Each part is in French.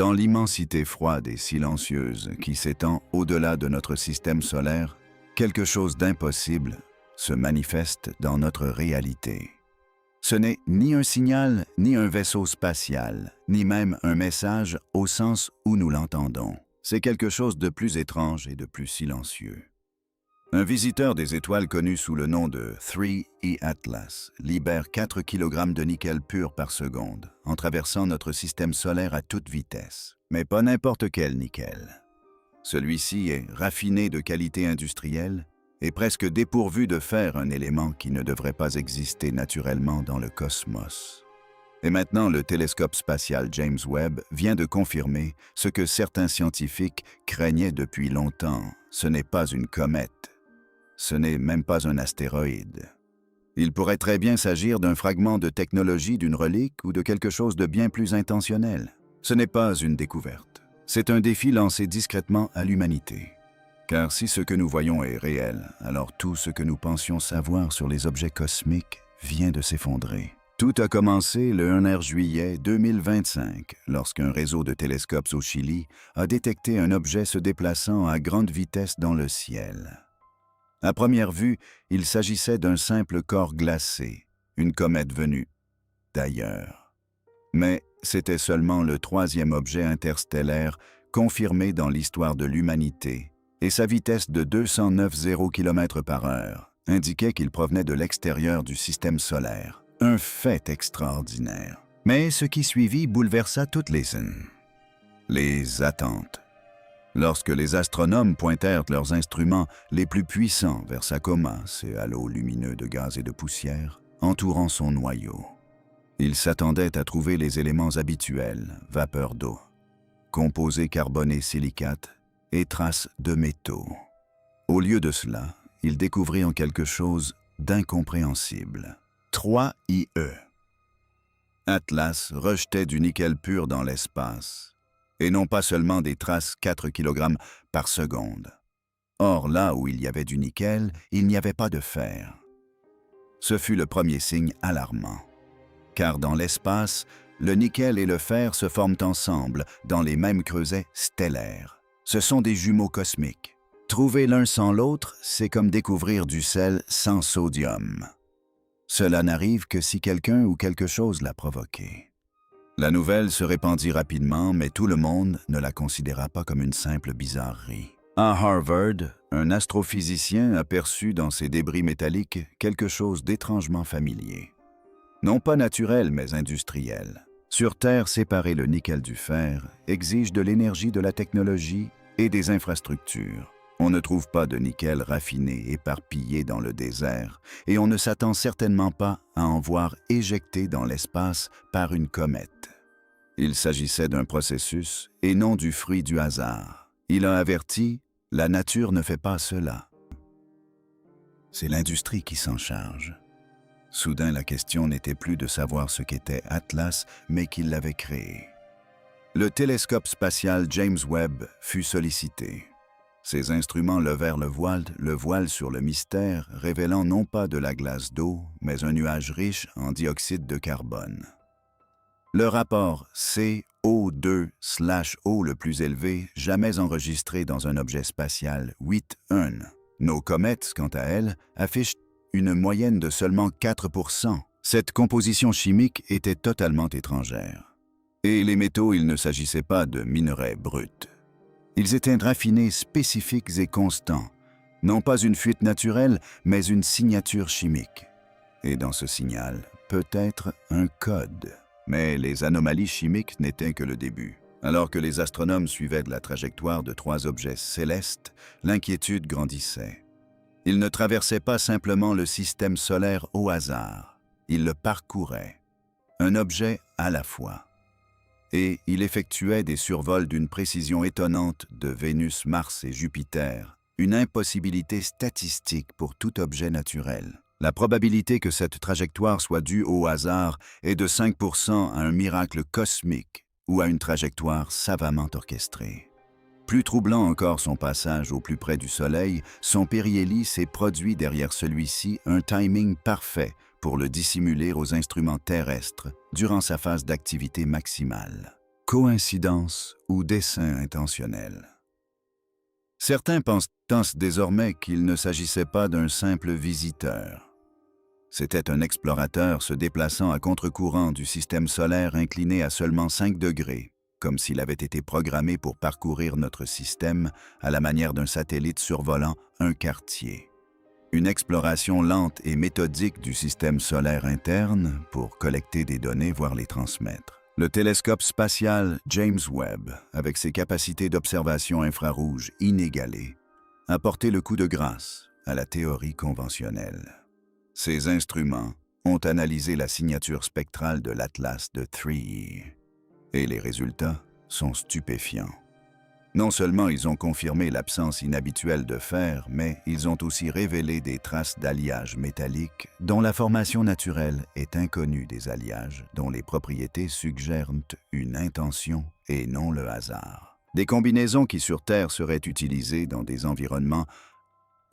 Dans l'immensité froide et silencieuse qui s'étend au-delà de notre système solaire, quelque chose d'impossible se manifeste dans notre réalité. Ce n'est ni un signal, ni un vaisseau spatial, ni même un message au sens où nous l'entendons. C'est quelque chose de plus étrange et de plus silencieux. Un visiteur des étoiles connu sous le nom de 3E Atlas libère 4 kg de nickel pur par seconde en traversant notre système solaire à toute vitesse. Mais pas n'importe quel nickel. Celui-ci est raffiné de qualité industrielle et presque dépourvu de fer, un élément qui ne devrait pas exister naturellement dans le cosmos. Et maintenant, le télescope spatial James Webb vient de confirmer ce que certains scientifiques craignaient depuis longtemps. Ce n'est pas une comète. Ce n'est même pas un astéroïde. Il pourrait très bien s'agir d'un fragment de technologie, d'une relique ou de quelque chose de bien plus intentionnel. Ce n'est pas une découverte. C'est un défi lancé discrètement à l'humanité. Car si ce que nous voyons est réel, alors tout ce que nous pensions savoir sur les objets cosmiques vient de s'effondrer. Tout a commencé le 1er juillet 2025, lorsqu'un réseau de télescopes au Chili a détecté un objet se déplaçant à grande vitesse dans le ciel. À première vue, il s'agissait d'un simple corps glacé, une comète venue d'ailleurs. Mais c'était seulement le 3e objet interstellaire confirmé dans l'histoire de l'humanité, et sa vitesse de 209 km/h indiquait qu'il provenait de l'extérieur du système solaire. Un fait extraordinaire. Mais ce qui suivit bouleversa toutes les attentes. Lorsque les astronomes pointèrent leurs instruments les plus puissants vers Sakoma, ces halos lumineux de gaz et de poussière, entourant son noyau, ils s'attendaient à trouver les éléments habituels, vapeur d'eau, composés carbonés silicates et traces de métaux. Au lieu de cela, ils découvrirent quelque chose d'incompréhensible. 3IE. Atlas rejetait du nickel pur dans l'espace, et non pas seulement des traces 4 kg par seconde. Or, là où il y avait du nickel, il n'y avait pas de fer. Ce fut le premier signe alarmant, car dans l'espace, le nickel et le fer se forment ensemble dans les mêmes creusets stellaires. Ce sont des jumeaux cosmiques. Trouver l'un sans l'autre, c'est comme découvrir du sel sans sodium. Cela n'arrive que si quelqu'un ou quelque chose l'a provoqué. La nouvelle se répandit rapidement, mais tout le monde ne la considéra pas comme une simple bizarrerie. À Harvard, un astrophysicien aperçut dans ces débris métalliques quelque chose d'étrangement familier. Non pas naturel, mais industriel. Sur Terre, séparer le nickel du fer exige de l'énergie, de la technologie et des infrastructures. On ne trouve pas de nickel raffiné éparpillé dans le désert, et on ne s'attend certainement pas à en voir éjecté dans l'espace par une comète. Il s'agissait d'un processus et non du fruit du hasard. Il a averti, la nature ne fait pas cela. C'est l'industrie qui s'en charge. Soudain, la question n'était plus de savoir ce qu'était Atlas, mais qui l'avait créé. Le télescope spatial James Webb fut sollicité. Ses instruments levèrent le voile sur le mystère, révélant non pas de la glace d'eau, mais un nuage riche en dioxyde de carbone. Le rapport CO2/O le plus élevé jamais enregistré dans un objet spatial 8.1. Nos comètes, quant à elles, affichent une moyenne de seulement 4%. Cette composition chimique était totalement étrangère. Et les métaux, il ne s'agissait pas de minerais bruts. Ils étaient raffinés, spécifiques et constants. Non pas une fuite naturelle, mais une signature chimique. Et dans ce signal, peut-être un code. Mais les anomalies chimiques n'étaient que le début. Alors que les astronomes suivaient de la trajectoire de 3 objets célestes, l'inquiétude grandissait. Ils ne traversaient pas simplement le système solaire au hasard. Ils le parcouraient, un objet à la fois. Et il effectuait des survols d'une précision étonnante de Vénus, Mars et Jupiter, une impossibilité statistique pour tout objet naturel. La probabilité que cette trajectoire soit due au hasard est de 5% à un miracle cosmique ou à une trajectoire savamment orchestrée. Plus troublant encore son passage au plus près du Soleil, son périhélie s'est produit derrière celui-ci un timing parfait pour le dissimuler aux instruments terrestres durant sa phase d'activité maximale. coïncidence ou dessein intentionnel. Certains pensent désormais qu'il ne s'agissait pas d'un simple visiteur. C'était un explorateur se déplaçant à contre-courant du système solaire incliné à seulement 5 degrés, comme s'il avait été programmé pour parcourir notre système à la manière d'un satellite survolant un quartier. Une exploration lente et méthodique du système solaire interne pour collecter des données, voire les transmettre. Le télescope spatial James Webb, avec ses capacités d'observation infrarouge inégalées, a porté le coup de grâce à la théorie conventionnelle. Ces instruments ont analysé la signature spectrale de l'atlas de 3E, et les résultats sont stupéfiants. Non seulement ils ont confirmé l'absence inhabituelle de fer, mais ils ont aussi révélé des traces d'alliages métalliques dont la formation naturelle est inconnue des alliages dont les propriétés suggèrent une intention et non le hasard. Des combinaisons qui sur Terre seraient utilisées dans des environnements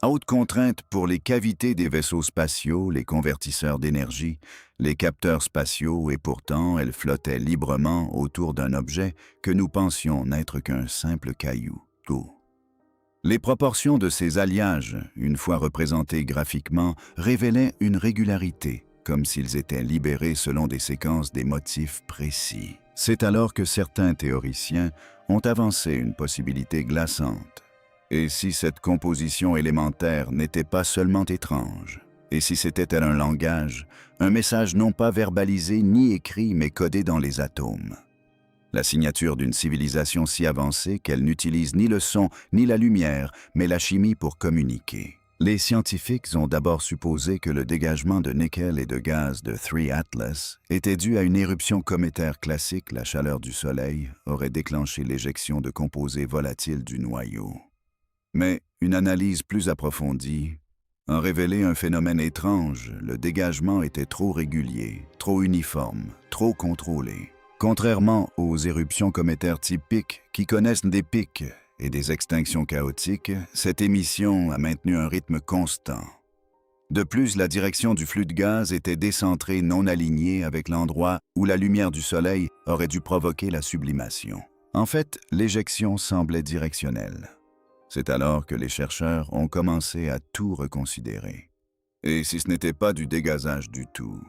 à haute contrainte pour les cavités des vaisseaux spatiaux, les convertisseurs d'énergie, les capteurs spatiaux, et pourtant elles flottaient librement autour d'un objet que nous pensions n'être qu'un simple caillou. Les proportions de ces alliages, une fois représentés graphiquement, révélaient une régularité, comme s'ils étaient libérés selon des séquences des motifs précis. C'est alors que certains théoriciens ont avancé une possibilité glaçante. Et si cette composition élémentaire n'était pas seulement étrange? Et si c'était un langage, un message non pas verbalisé ni écrit mais codé dans les atomes? La signature d'une civilisation si avancée qu'elle n'utilise ni le son ni la lumière, mais la chimie pour communiquer. Les scientifiques ont d'abord supposé que le dégagement de nickel et de gaz de 3 Atlas était dû à une éruption cométaire classique. La chaleur du Soleil aurait déclenché l'éjection de composés volatiles du noyau. Mais une analyse plus approfondie a révélé un phénomène étrange. Le dégagement était trop régulier, trop uniforme, trop contrôlé. Contrairement aux éruptions cométaires typiques qui connaissent des pics et des extinctions chaotiques, cette émission a maintenu un rythme constant. De plus, la direction du flux de gaz était décentrée, non alignée avec l'endroit où la lumière du Soleil aurait dû provoquer la sublimation. En fait, l'éjection semblait directionnelle. C'est alors que les chercheurs ont commencé à tout reconsidérer. Et si ce n'était pas du dégazage du tout?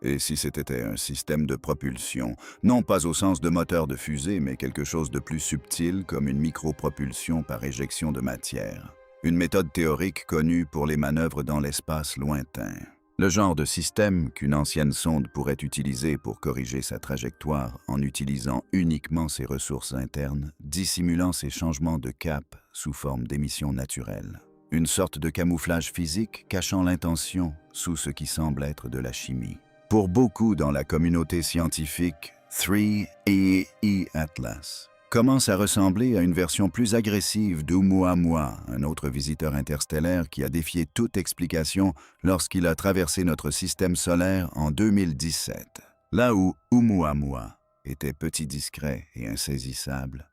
Et si c'était un système de propulsion, non pas au sens de moteur de fusée, mais quelque chose de plus subtil comme une micropropulsion par éjection de matière? Une méthode théorique connue pour les manœuvres dans l'espace lointain. Le genre de système qu'une ancienne sonde pourrait utiliser pour corriger sa trajectoire en utilisant uniquement ses ressources internes, dissimulant ses changements de cap sous forme d'émissions naturelles. Une sorte de camouflage physique cachant l'intention sous ce qui semble être de la chimie. Pour beaucoup dans la communauté scientifique, 3E Atlas commence à ressembler à une version plus agressive d'Oumuamua, un autre visiteur interstellaire qui a défié toute explication lorsqu'il a traversé notre système solaire en 2017. Là où Oumuamua était petit, discret et insaisissable,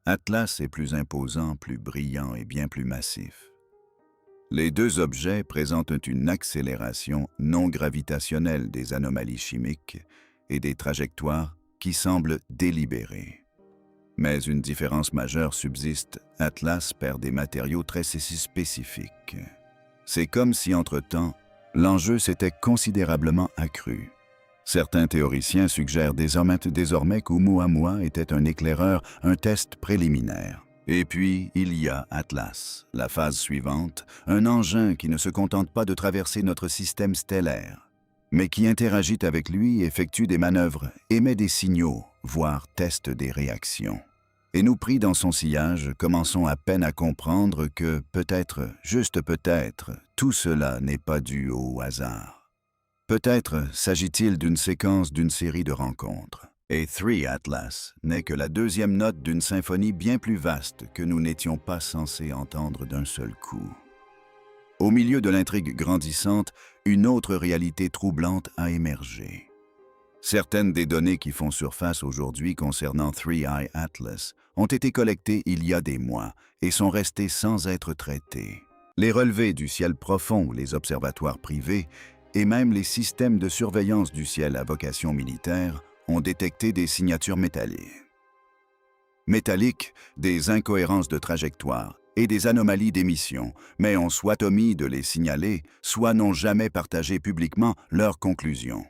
Atlas est plus imposant, plus brillant et bien plus massif. Les deux objets présentent une accélération non gravitationnelle des anomalies chimiques et des trajectoires qui semblent délibérées. Mais une différence majeure subsiste, Atlas perd des matériaux très spécifiques. C'est comme si, entre-temps, l'enjeu s'était considérablement accru. Certains théoriciens suggèrent désormais qu'Oumuamua était un éclaireur, un test préliminaire. Et puis, il y a Atlas, la phase suivante, un engin qui ne se contente pas de traverser notre système stellaire, mais qui interagit avec lui, effectue des manœuvres, émet des signaux, voire teste des réactions. Et nous pris dans son sillage, commençons à peine à comprendre que peut-être, juste peut-être, tout cela n'est pas dû au hasard. Peut-être s'agit-il d'une séquence d'une série de rencontres. Et 3 Atlas n'est que la deuxième note d'une symphonie bien plus vaste que nous n'étions pas censés entendre d'un seul coup. Au milieu de l'intrigue grandissante, une autre réalité troublante a émergé. Certaines des données qui font surface aujourd'hui concernant 3I Atlas ont été collectées il y a des mois et sont restées sans être traitées. Les relevés du ciel profond, les observatoires privés et même les systèmes de surveillance du ciel à vocation militaire ont détecté des signatures métalliques. métalliques, des incohérences de trajectoire et des anomalies d'émission, mais ont soit omis de les signaler, soit n'ont jamais partagé publiquement leurs conclusions.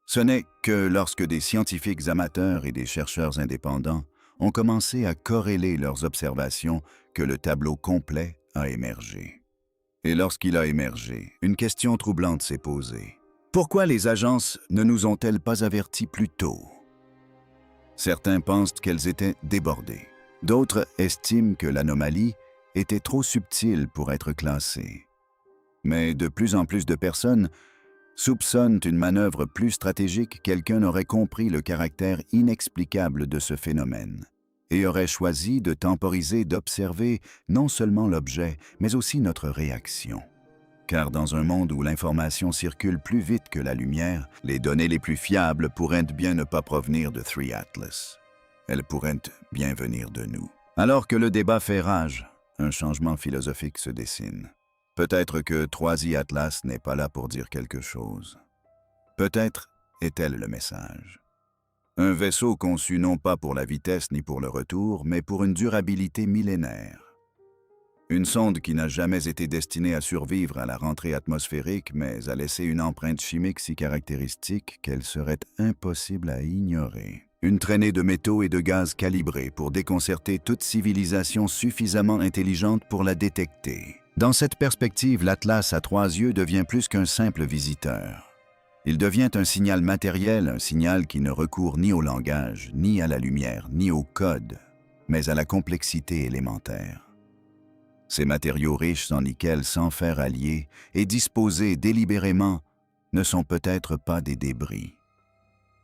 Ce n'est que lorsque des scientifiques amateurs et des chercheurs indépendants ont commencé à corréler leurs observations que le tableau complet a émergé. Et lorsqu'il a émergé, une question troublante s'est posée. Pourquoi les agences ne nous ont-elles pas avertis plus tôt? Certains pensent qu'elles étaient débordées. D'autres estiment que l'anomalie était trop subtile pour être classée. Mais de plus en plus de personnes soupçonnent une manœuvre plus stratégique. Quelqu'un aurait compris le caractère inexplicable de ce phénomène et aurait choisi de temporiser, d'observer non seulement l'objet, mais aussi notre réaction. Car dans un monde où l'information circule plus vite que la lumière, les données les plus fiables pourraient bien ne pas provenir de 3 Atlas. Elles pourraient bien venir de nous. Alors que le débat fait rage, un changement philosophique se dessine. Peut-être que 3i Atlas n'est pas là pour dire quelque chose. Peut-être est-elle le message. Un vaisseau conçu non pas pour la vitesse ni pour le retour, mais pour une durabilité millénaire. Une sonde qui n'a jamais été destinée à survivre à la rentrée atmosphérique, mais à laisser une empreinte chimique si caractéristique qu'elle serait impossible à ignorer. Une traînée de métaux et de gaz calibrés pour déconcerter toute civilisation suffisamment intelligente pour la détecter. Dans cette perspective, l'Atlas à 3 yeux devient plus qu'un simple visiteur. Il devient un signal matériel, un signal qui ne recourt ni au langage, ni à la lumière, ni au code, mais à la complexité élémentaire. Ces matériaux riches en nickel sans fer allié et disposés délibérément ne sont peut-être pas des débris.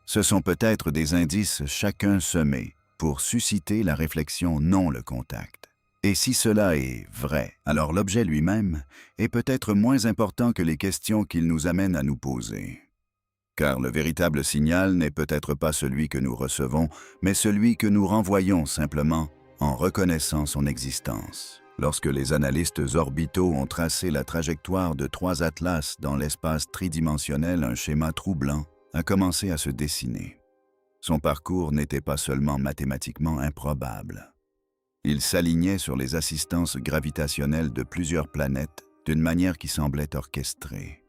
Ce sont peut-être des indices chacun semés pour susciter la réflexion, non le contact. Et si cela est vrai, alors l'objet lui-même est peut-être moins important que les questions qu'il nous amène à nous poser. Car le véritable signal n'est peut-être pas celui que nous recevons, mais celui que nous renvoyons simplement en reconnaissant son existence. Lorsque les analystes orbitaux ont tracé la trajectoire de 3 Atlas dans l'espace tridimensionnel, un schéma troublant a commencé à se dessiner. Son parcours n'était pas seulement mathématiquement improbable. Il s'alignait sur les assistances gravitationnelles de plusieurs planètes d'une manière qui semblait orchestrée.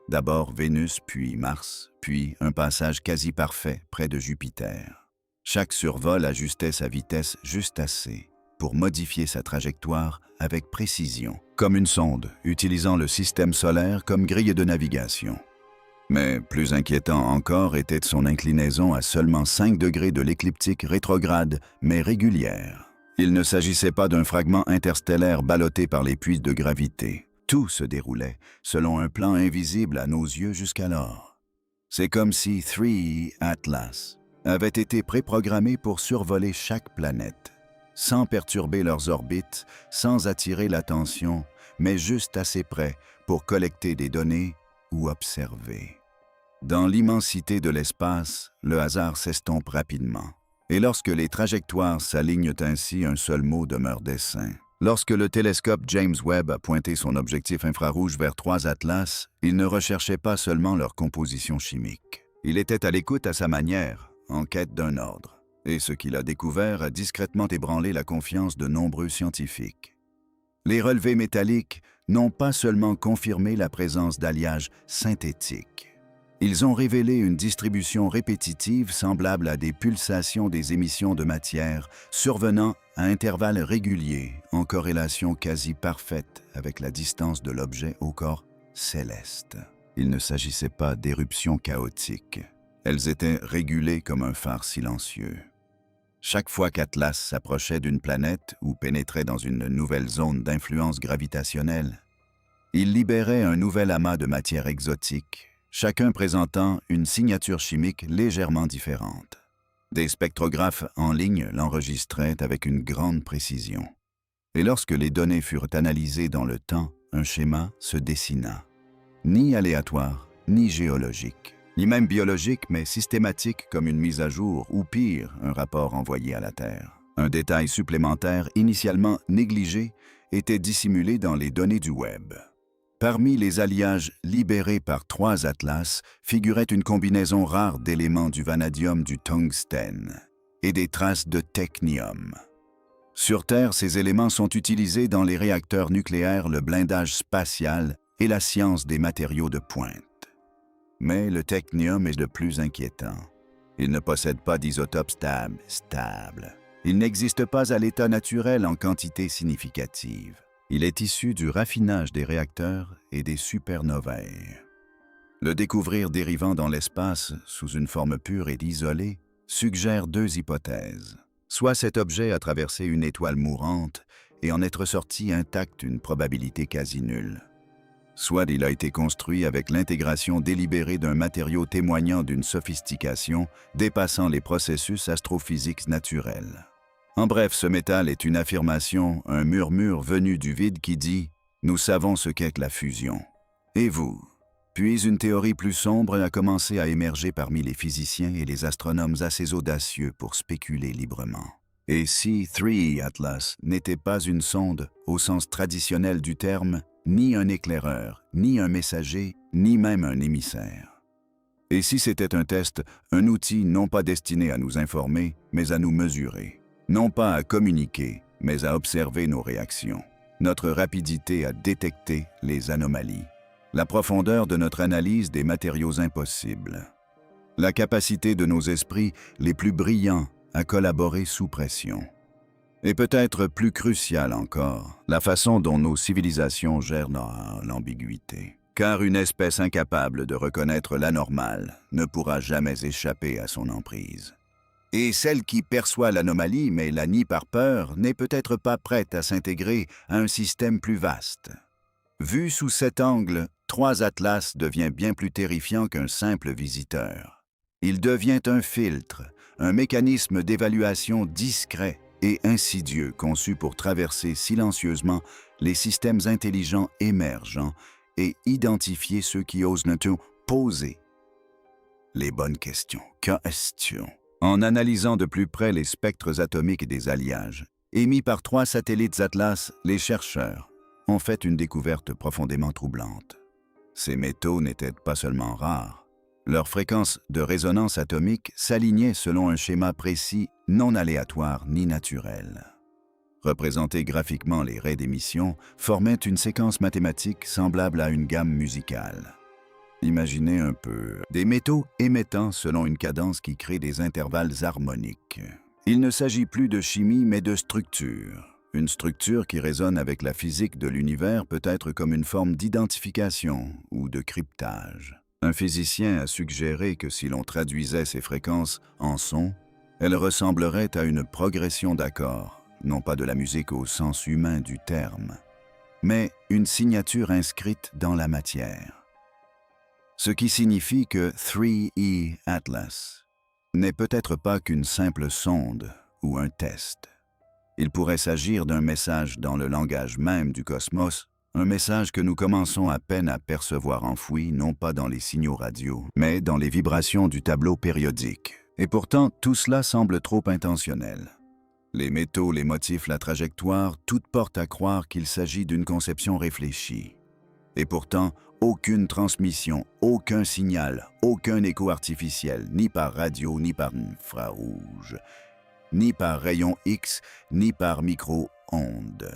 D'abord Vénus, puis Mars, puis un passage quasi parfait près de Jupiter. Chaque survol ajustait sa vitesse juste assez pour modifier sa trajectoire avec précision, comme une sonde utilisant le système solaire comme grille de navigation. Mais plus inquiétant encore était son inclinaison à seulement 5 degrés de l'écliptique rétrograde, mais régulière. Il ne s'agissait pas d'un fragment interstellaire ballotté par les puits de gravité. Tout se déroulait selon un plan invisible à nos yeux jusqu'alors. C'est comme si 3 Atlas avait été préprogrammé pour survoler chaque planète, sans perturber leurs orbites, sans attirer l'attention, mais juste assez près pour collecter des données ou observer. Dans l'immensité de l'espace, le hasard s'estompe rapidement. Et lorsque les trajectoires s'alignent ainsi, un seul mot demeure dessein. Lorsque le télescope James Webb a pointé son objectif infrarouge vers 3 Atlas, il ne recherchait pas seulement leur composition chimique. Il était à l'écoute à sa manière, en quête d'un ordre. Et ce qu'il a découvert a discrètement ébranlé la confiance de nombreux scientifiques. Les relevés métalliques n'ont pas seulement confirmé la présence d'alliages synthétiques. Ils ont révélé une distribution répétitive semblable à des pulsations des émissions de matière survenant à intervalles réguliers en corrélation quasi parfaite avec la distance de l'objet au corps céleste. Il ne s'agissait pas d'éruptions chaotiques. Elles étaient régulées comme un phare silencieux. Chaque fois qu'Atlas s'approchait d'une planète ou pénétrait dans une nouvelle zone d'influence gravitationnelle, il libérait un nouvel amas de matière exotique, chacun présentant une signature chimique légèrement différente. Des spectrographes en ligne l'enregistraient avec une grande précision. Et lorsque les données furent analysées dans le temps, un schéma se dessina. Ni aléatoire, ni géologique, ni même biologique, mais systématique comme une mise à jour, ou pire, un rapport envoyé à la Terre. Un détail supplémentaire, initialement négligé, était dissimulé dans les données du Webb. Parmi les alliages libérés par 3 Atlas figurait une combinaison rare d'éléments du vanadium, du tungstène et des traces de technium. Sur Terre, ces éléments sont utilisés dans les réacteurs nucléaires, le blindage spatial et la science des matériaux de pointe. Mais le technium est le plus inquiétant. Il ne possède pas d'isotope stable. Il n'existe pas à l'état naturel en quantité significative. Il est issu du raffinage des réacteurs et des supernovae. Le découvrir dérivant dans l'espace sous une forme pure et isolée suggère deux hypothèses. Soit cet objet a traversé une étoile mourante et en être sorti intact, une probabilité quasi nulle. Soit il a été construit avec l'intégration délibérée d'un matériau témoignant d'une sophistication dépassant les processus astrophysiques naturels. En bref, ce métal est une affirmation, un murmure venu du vide qui dit « Nous savons ce qu'est que la fusion. » Et vous? Puis une théorie plus sombre a commencé à émerger parmi les physiciens et les astronomes assez audacieux pour spéculer librement. Et si 3E Atlas n'était pas une sonde au sens traditionnel du terme, ni un éclaireur, ni un messager, ni même un émissaire? Et si c'était un test, un outil non pas destiné à nous informer, mais à nous mesurer, non pas à communiquer, mais à observer nos réactions, notre rapidité à détecter les anomalies, la profondeur de notre analyse des matériaux impossibles, la capacité de nos esprits les plus brillants à collaborer sous pression. Et peut-être plus crucial encore, la façon dont nos civilisations gèrent l'ambiguïté. Car une espèce incapable de reconnaître l'anormal ne pourra jamais échapper à son emprise. Et celle qui perçoit l'anomalie mais la nie par peur n'est peut-être pas prête à s'intégrer à un système plus vaste. Vu sous cet angle, 3 Atlas devient bien plus terrifiant qu'un simple visiteur. Il devient un filtre, un mécanisme d'évaluation discret et insidieux conçu pour traverser silencieusement les systèmes intelligents émergents et identifier ceux qui osent ne poser les bonnes questions. En analysant de plus près les spectres atomiques des alliages, émis par 3 satellites Atlas, les chercheurs ont fait une découverte profondément troublante. Ces métaux n'étaient pas seulement rares, leur fréquence de résonance atomique s'alignait selon un schéma précis, non aléatoire ni naturel. Représenter graphiquement les raies d'émission formait une séquence mathématique semblable à une gamme musicale. Imaginez un peu des métaux émettant selon une cadence qui crée des intervalles harmoniques. Il ne s'agit plus de chimie mais de structure. Une structure qui résonne avec la physique de l'univers peut être comme une forme d'identification ou de cryptage. Un physicien a suggéré que si l'on traduisait ces fréquences en sons, elles ressembleraient à une progression d'accords, non pas de la musique au sens humain du terme, mais une signature inscrite dans la matière. Ce qui signifie que 3E Atlas n'est peut-être pas qu'une simple sonde ou un test. Il pourrait s'agir d'un message dans le langage même du cosmos, un message que nous commençons à peine à percevoir enfoui, non pas dans les signaux radio, mais dans les vibrations du tableau périodique. Et pourtant, tout cela semble trop intentionnel. Les métaux, les motifs, la trajectoire, tout porte à croire qu'il s'agit d'une conception réfléchie. Et pourtant, aucune transmission, aucun signal, aucun écho artificiel, ni par radio, ni par infrarouge, ni par rayon X, ni par micro-ondes.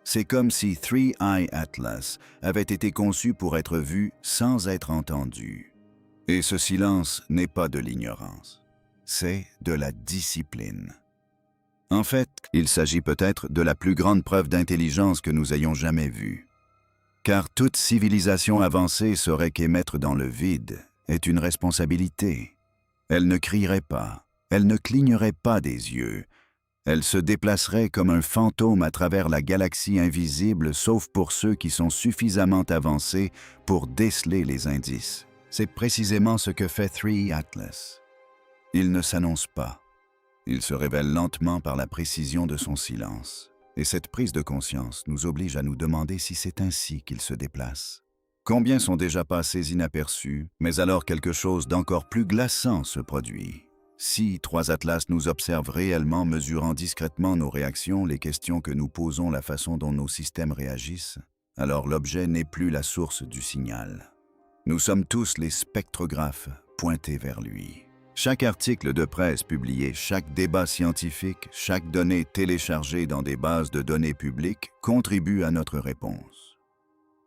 C'est comme si 3E Atlas avait été conçu pour être vu sans être entendu. Et ce silence n'est pas de l'ignorance, c'est de la discipline. En fait, il s'agit peut-être de la plus grande preuve d'intelligence que nous ayons jamais vue. Car toute civilisation avancée saurait qu'émettre dans le vide est une responsabilité. Elle ne crierait pas, elle ne clignerait pas des yeux, elle se déplacerait comme un fantôme à travers la galaxie invisible, sauf pour ceux qui sont suffisamment avancés pour déceler les indices. C'est précisément ce que fait 3E Atlas. Il ne s'annonce pas. Il se révèle lentement par la précision de son silence. Et cette prise de conscience nous oblige à nous demander si c'est ainsi qu'il se déplace. Combien sont déjà passés inaperçus, mais alors quelque chose d'encore plus glaçant se produit. Si 3 Atlas nous observent réellement, mesurant discrètement nos réactions, les questions que nous posons, la façon dont nos systèmes réagissent, alors l'objet n'est plus la source du signal. Nous sommes tous les spectrographes pointés vers lui. Chaque article de presse publié, chaque débat scientifique, chaque donnée téléchargée dans des bases de données publiques contribue à notre réponse.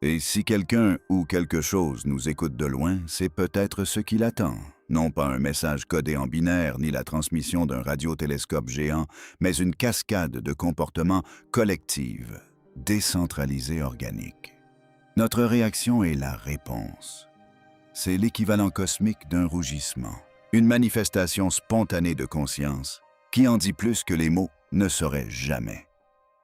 Et si quelqu'un ou quelque chose nous écoute de loin, c'est peut-être ce qu'il attend. Non pas un message codé en binaire ni la transmission d'un radiotélescope géant, mais une cascade de comportements collectifs, décentralisés, organiques. Notre réaction est la réponse. C'est l'équivalent cosmique d'un rougissement, une manifestation spontanée de conscience qui en dit plus que les mots ne sauraient jamais.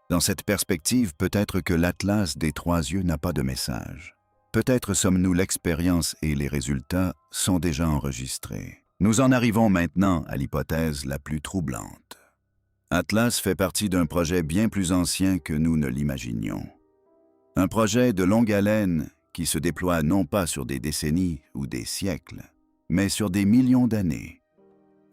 Dans cette perspective, peut-être que l'Atlas des trois yeux n'a pas de message. Peut-être sommes-nous l'expérience et les résultats sont déjà enregistrés. Nous en arrivons maintenant à l'hypothèse la plus troublante. Atlas fait partie d'un projet bien plus ancien que nous ne l'imaginions. Un projet de longue haleine qui se déploie non pas sur des décennies ou des siècles, mais sur des millions d'années.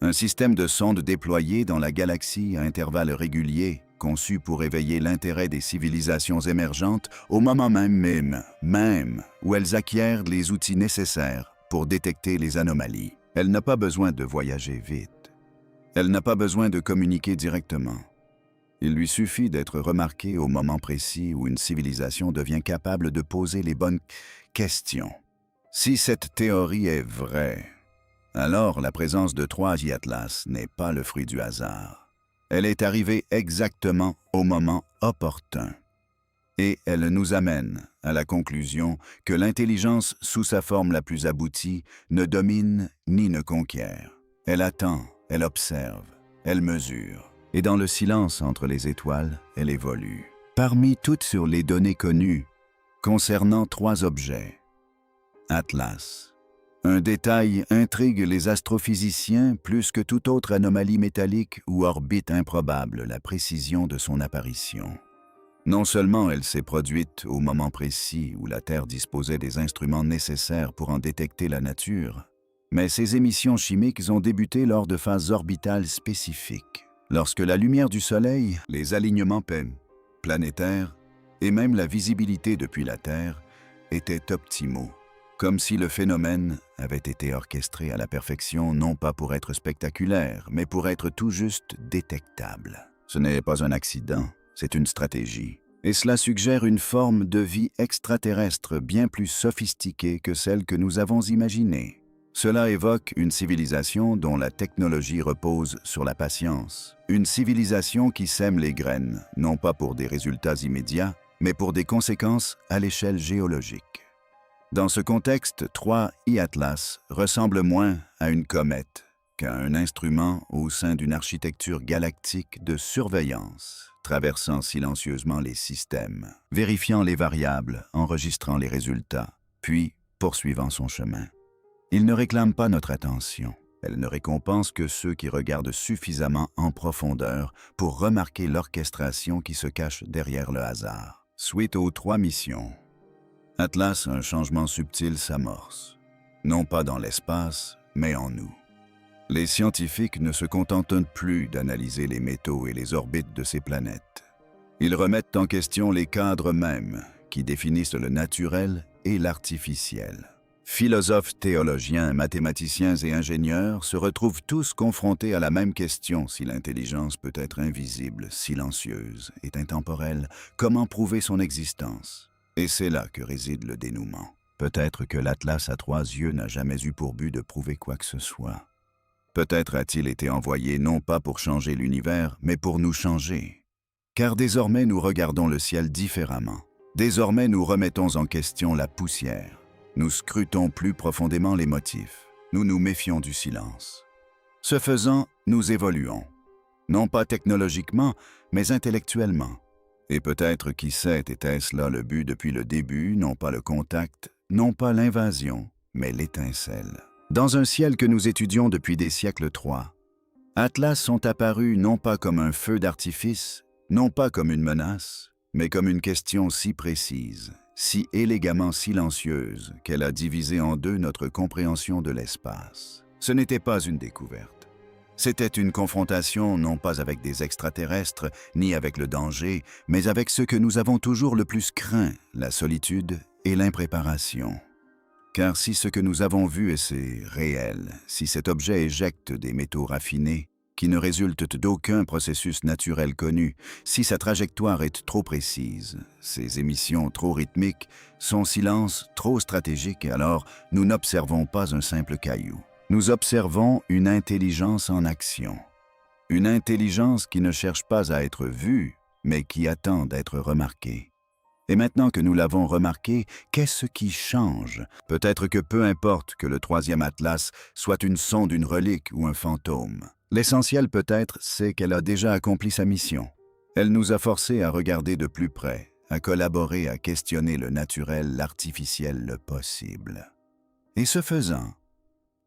Un système de sondes déployées dans la galaxie à intervalles réguliers, conçu pour éveiller l'intérêt des civilisations émergentes au moment même où elles acquièrent les outils nécessaires pour détecter les anomalies. Elle n'a pas besoin de voyager vite. Elle n'a pas besoin de communiquer directement. Il lui suffit d'être remarquée au moment précis où une civilisation devient capable de poser les bonnes questions. Si cette théorie est vraie, alors la présence de trois Atlas n'est pas le fruit du hasard. Elle est arrivée exactement au moment opportun. Et elle nous amène à la conclusion que l'intelligence sous sa forme la plus aboutie ne domine ni ne conquiert. Elle attend, elle observe, elle mesure. Et dans le silence entre les étoiles, elle évolue. Parmi toutes sur les données connues concernant trois objets, Atlas. Un détail intrigue les astrophysiciens plus que toute autre anomalie métallique ou orbite improbable, la précision de son apparition. Non seulement elle s'est produite au moment précis où la Terre disposait des instruments nécessaires pour en détecter la nature, mais ses émissions chimiques ont débuté lors de phases orbitales spécifiques, lorsque la lumière du Soleil, les alignements planétaires et même la visibilité depuis la Terre étaient optimaux. Comme si le phénomène avait été orchestré à la perfection, non pas pour être spectaculaire, mais pour être tout juste détectable. Ce n'est pas un accident, c'est une stratégie. Et cela suggère une forme de vie extraterrestre bien plus sophistiquée que celle que nous avons imaginée. Cela évoque une civilisation dont la technologie repose sur la patience. Une civilisation qui sème les graines, non pas pour des résultats immédiats, mais pour des conséquences à l'échelle géologique. Dans ce contexte, 3I Atlas ressemble moins à une comète qu'à un instrument au sein d'une architecture galactique de surveillance, traversant silencieusement les systèmes, vérifiant les variables, enregistrant les résultats, puis poursuivant son chemin. Il ne réclame pas notre attention. Elle ne récompense que ceux qui regardent suffisamment en profondeur pour remarquer l'orchestration qui se cache derrière le hasard. Suite aux 3 missions, Atlas, un changement subtil s'amorce, non pas dans l'espace, mais en nous. Les scientifiques ne se contentent plus d'analyser les métaux et les orbites de ces planètes. Ils remettent en question les cadres mêmes qui définissent le naturel et l'artificiel. Philosophes, théologiens, mathématiciens et ingénieurs se retrouvent tous confrontés à la même question: si l'intelligence peut être invisible, silencieuse et intemporelle, comment prouver son existence? Et c'est là que réside le dénouement. Peut-être que l'Atlas à 3 yeux n'a jamais eu pour but de prouver quoi que ce soit. Peut-être a-t-il été envoyé non pas pour changer l'univers, mais pour nous changer. Car désormais nous regardons le ciel différemment. Désormais nous remettons en question la poussière. Nous scrutons plus profondément les motifs. Nous nous méfions du silence. Ce faisant, nous évoluons. Non pas technologiquement, mais intellectuellement. Et peut-être, qui sait, était-ce là le but depuis le début, non pas le contact, non pas l'invasion, mais l'étincelle. Dans un ciel que nous étudions depuis des siècles 3, Atlas sont apparus non pas comme un feu d'artifice, non pas comme une menace, mais comme une question si précise, si élégamment silencieuse qu'elle a divisé en deux notre compréhension de l'espace. Ce n'était pas une découverte. C'était une confrontation non pas avec des extraterrestres, ni avec le danger, mais avec ce que nous avons toujours le plus craint, la solitude et l'impréparation. Car si ce que nous avons vu est réel, si cet objet éjecte des métaux raffinés, qui ne résultent d'aucun processus naturel connu, si sa trajectoire est trop précise, ses émissions trop rythmiques, son silence trop stratégique, alors nous n'observons pas un simple caillou. Nous observons une intelligence en action. Une intelligence qui ne cherche pas à être vue, mais qui attend d'être remarquée. Et maintenant que nous l'avons remarqué, qu'est-ce qui change? Peut-être que peu importe que le troisième atlas soit une sonde, une relique ou un fantôme. L'essentiel peut-être, c'est qu'elle a déjà accompli sa mission. Elle nous a forcés à regarder de plus près, à collaborer, à questionner le naturel, l'artificiel, le possible. Et ce faisant,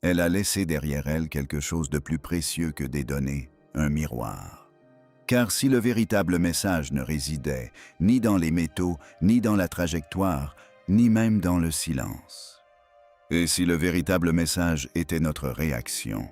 elle a laissé derrière elle quelque chose de plus précieux que des données, un miroir. Car si le véritable message ne résidait ni dans les métaux, ni dans la trajectoire, ni même dans le silence, et si le véritable message était notre réaction,